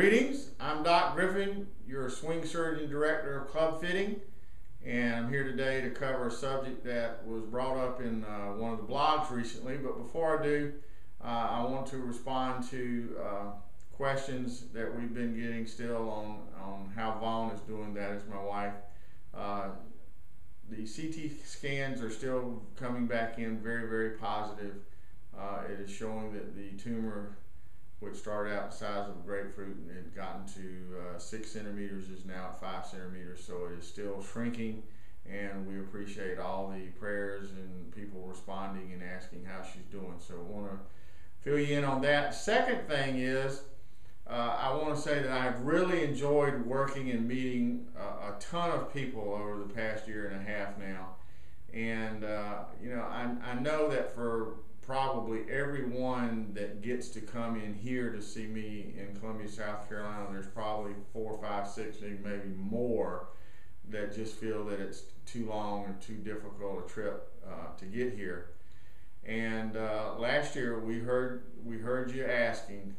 Greetings, I'm Doc Griffin, your swing surgeon director of club fitting, and I'm here today to cover a subject that was brought up in one of the blogs recently. But before I do, I want to respond to questions that we've been getting still on how Vaughn is doing. That is my wife. The CT scans are still coming back in very, very positive. It is showing that the tumor, which started out the size of a grapefruit and had gotten to 6 centimeters, is now at 5 centimeters. So it is still shrinking, and we appreciate all the prayers and people responding and asking how she's doing. So I want to fill you in on that. Second thing is, I want to say that I've really enjoyed working and meeting a ton of people over the past year and a half now. And I know that for probably everyone that gets to come in here to see me in Columbia, South Carolina, there's probably 4, 5, 6, maybe more that just feel that it's too long or too difficult a trip to get here. And last year we heard you asking,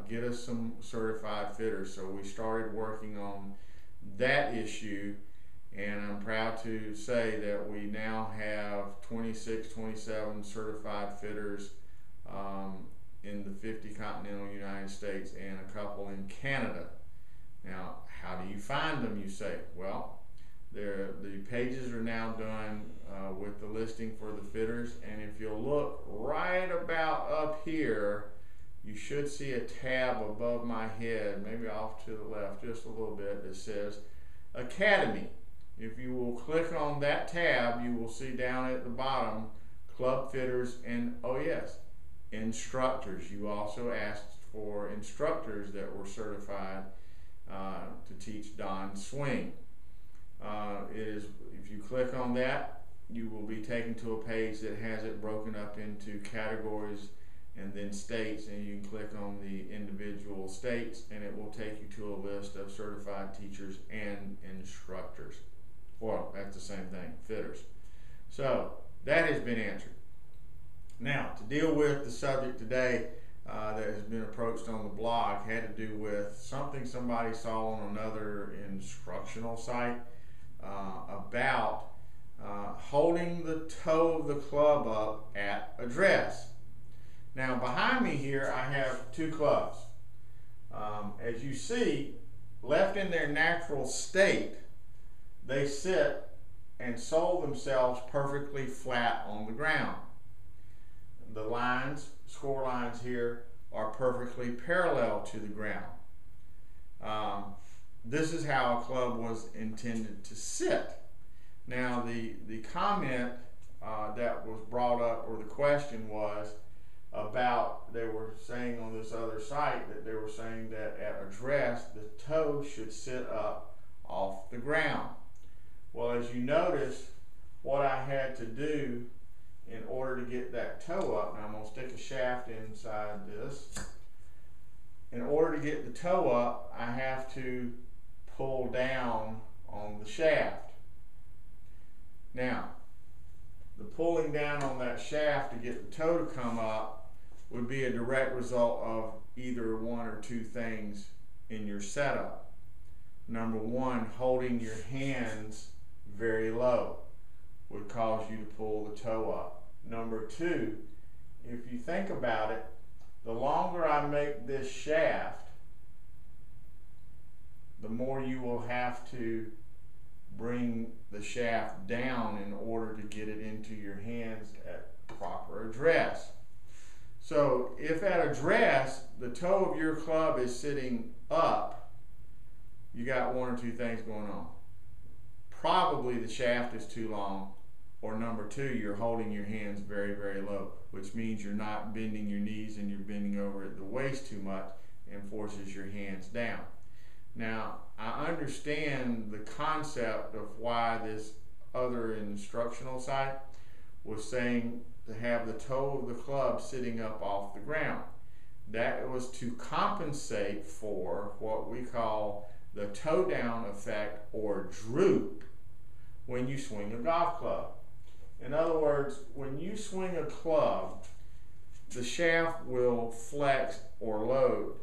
get us some certified fitters. So we started working on that issue. And I'm proud to say that we now have 26, 27 certified fitters in the 50 continental United States and a couple in Canada. Now, how do you find them, you say? Well, the pages are now done with the listing for the fitters. And if you'll look right about up here, you should see a tab above my head, maybe off to the left just a little bit, that says Academy. If you will click on that tab, you will see down at the bottom club fitters and, oh yes, instructors. You also asked for instructors that were certified to teach Don swing. If you click on that, you will be taken to a page that has it broken up into categories and then states, and you can click on the individual states and it will take you to a list of certified teachers and instructors. Well, that's the same thing, fitters. So that has been answered. Now, to deal with the subject today that has been approached on the blog, had to do with something somebody saw on another instructional site about holding the toe of the club up at address. Now, behind me here, I have 2 clubs. As you see, left in their natural state, they sit and sole themselves perfectly flat on the ground. The lines, score lines here, are perfectly parallel to the ground. This is how a club was intended to sit. Now, the comment that was brought up, or the question was about, they were saying on this other site that they were saying that at address, the toe should sit up off the ground. Well, as you notice, what I had to do in order to get that toe up, now I'm going to stick a shaft inside this. In order to get the toe up, I have to pull down on the shaft. Now, the pulling down on that shaft to get the toe to come up would be a direct result of either one or 2 things in your setup. Number 1, holding your hands very low would cause you to pull the toe up. Number 2, if you think about it, the longer I make this shaft, the more you will have to bring the shaft down in order to get it into your hands at proper address. So if at address the toe of your club is sitting up, you got 1 or 2 things going on. Probably the shaft is too long, or number 2, you're holding your hands very, very low, which means you're not bending your knees and you're bending over at the waist too much and forces your hands down. Now, I understand the concept of why this other instructional site was saying to have the toe of the club sitting up off the ground. That was to compensate for what we call the toe down effect, or droop, when you swing a golf club. In other words, when you swing a club, the shaft will flex or load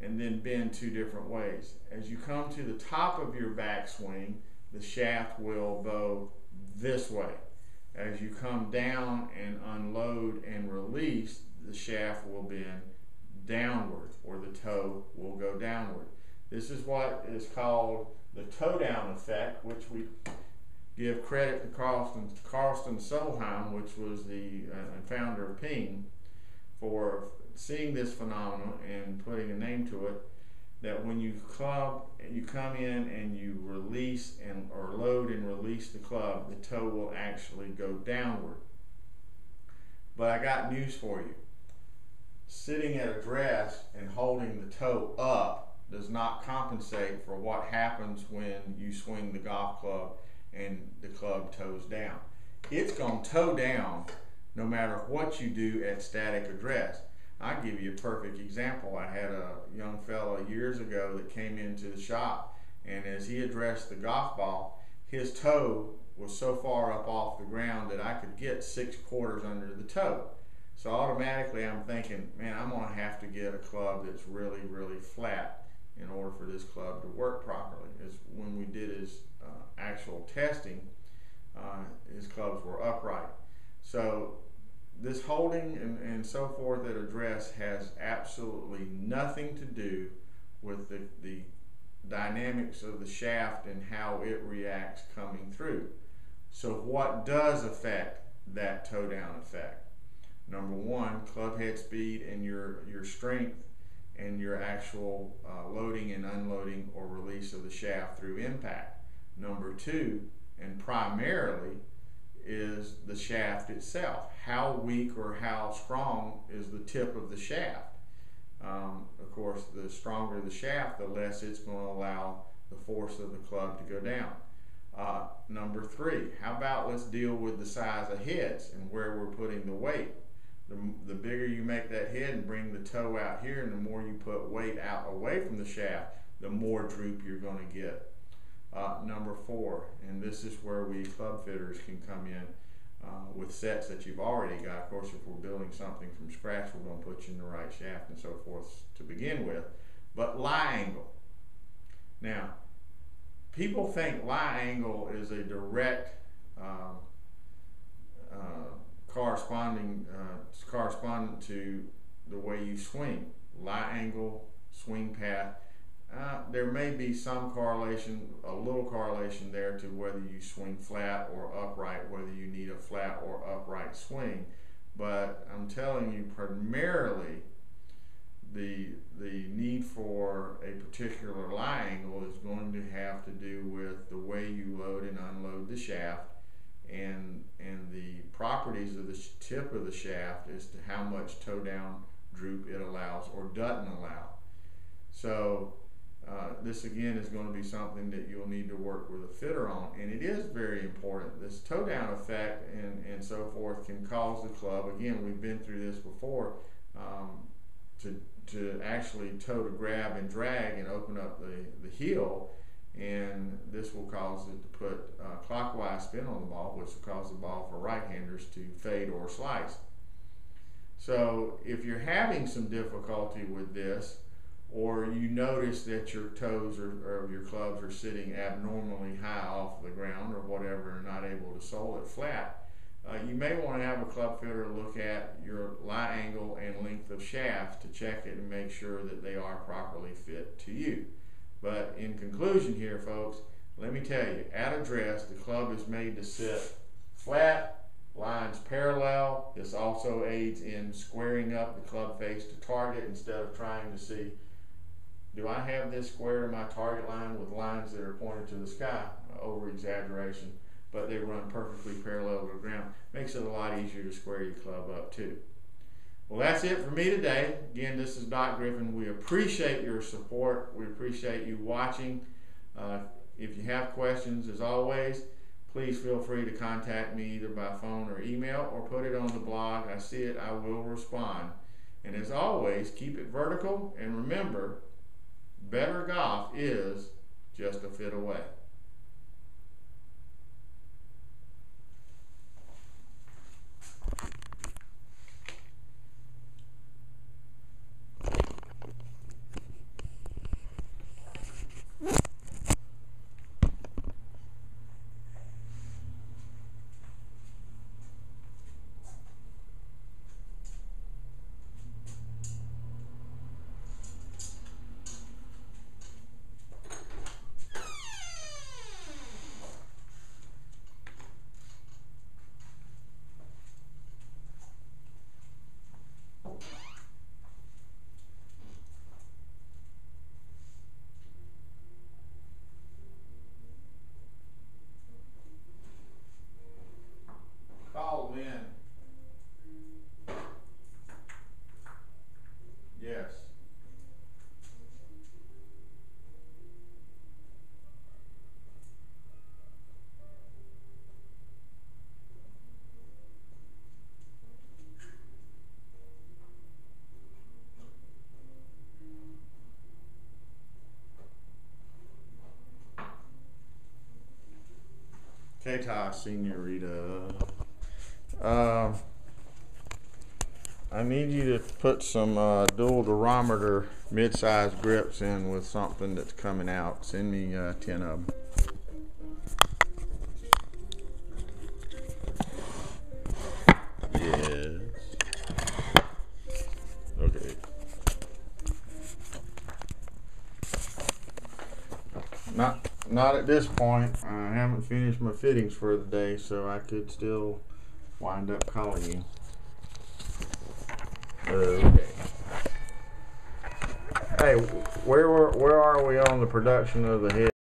and then bend 2 different ways. As you come to the top of your backswing, the shaft will bow this way. As you come down and unload and release, the shaft will bend downward, or the toe will go downward. This is what is called the toe down effect, which we give credit to Carsten Solheim, which was the founder of Ping, for seeing this phenomenon and putting a name to it. That when you club, you come in and you release or load and release the club, the toe will actually go downward. But I got news for you. Sitting at address and holding the toe up does not compensate for what happens when you swing the golf club and the club toes down. It's going to toe down no matter what you do at static address. I'll give you a perfect example. I had a young fellow years ago that came into the shop, and as he addressed the golf ball, his toe was so far up off the ground that I could get 6 quarters under the toe. So automatically I'm thinking, man, I'm going to have to get a club that's really, really flat in order for this club to work properly. As when we did his actual testing, his clubs were upright. So this holding and so forth at address has absolutely nothing to do with the dynamics of the shaft and how it reacts coming through. So what does affect that toe down effect? Number one, club head speed and your strength and your actual loading and unloading or release of the shaft through impact. Number two, and primarily, is the shaft itself. How weak or how strong is the tip of the shaft? Of course, the stronger the shaft, the less it's going to allow the force of the club to go down. Number three, how about let's deal with the size of heads and where we're putting the weight. The bigger you make that head and bring the toe out here, and the more you put weight out away from the shaft, the more droop you're going to get. Number four, and this is where we club fitters can come in with sets that you've already got. Of course, if we're building something from scratch, we're going to put you in the right shaft and so forth to begin with. But lie angle. Now, people think lie angle is a direct correspondent to the way you swing. Lie angle, swing path. There may be some correlation, a little correlation there to whether you swing flat or upright, whether you need a flat or upright swing. But I'm telling you, primarily, the need for a particular lie angle is going to have to do with the way you load and unload the shaft and the properties of the tip of the shaft as to how much toe down droop it allows or doesn't allow. So this again is going to be something that you'll need to work with a fitter on, and it is very important. This toe down effect and so forth can cause the club, again, we've been through this before, to actually toe to grab and drag and open up the heel, and this will cause it to put clockwise spin on the ball, which will cause the ball for right-handers to fade or slice. So if you're having some difficulty with this, or you notice that your toes or your clubs are sitting abnormally high off the ground or whatever and not able to sole it flat, you may want to have a club fitter look at your lie angle and length of shaft to check it and make sure that they are properly fit to you. But in conclusion here, folks, let me tell you, at address, the club is made to sit flat, lines parallel. This also aids in squaring up the club face to target instead of trying to see, do I have this square to my target line with lines that are pointed to the sky? Over exaggeration, but they run perfectly parallel to the ground. Makes it a lot easier to square your club up too. Well, that's it for me today. Again, this is Doc Griffin. We appreciate your support. We appreciate you watching. If you have questions, as always, please feel free to contact me either by phone or email, or put it on the blog. I see it, I will respond. And as always, keep it vertical, and remember, better golf is just a fit away. Eta, senorita. I need you to put some dual durometer mid-size grips in with something that's coming out. Send me 10 of them. Yes. Okay. Not at this point. I haven't finished my fittings for the day, so I could still wind up calling you. Okay. Hey, where are we on the production of the head?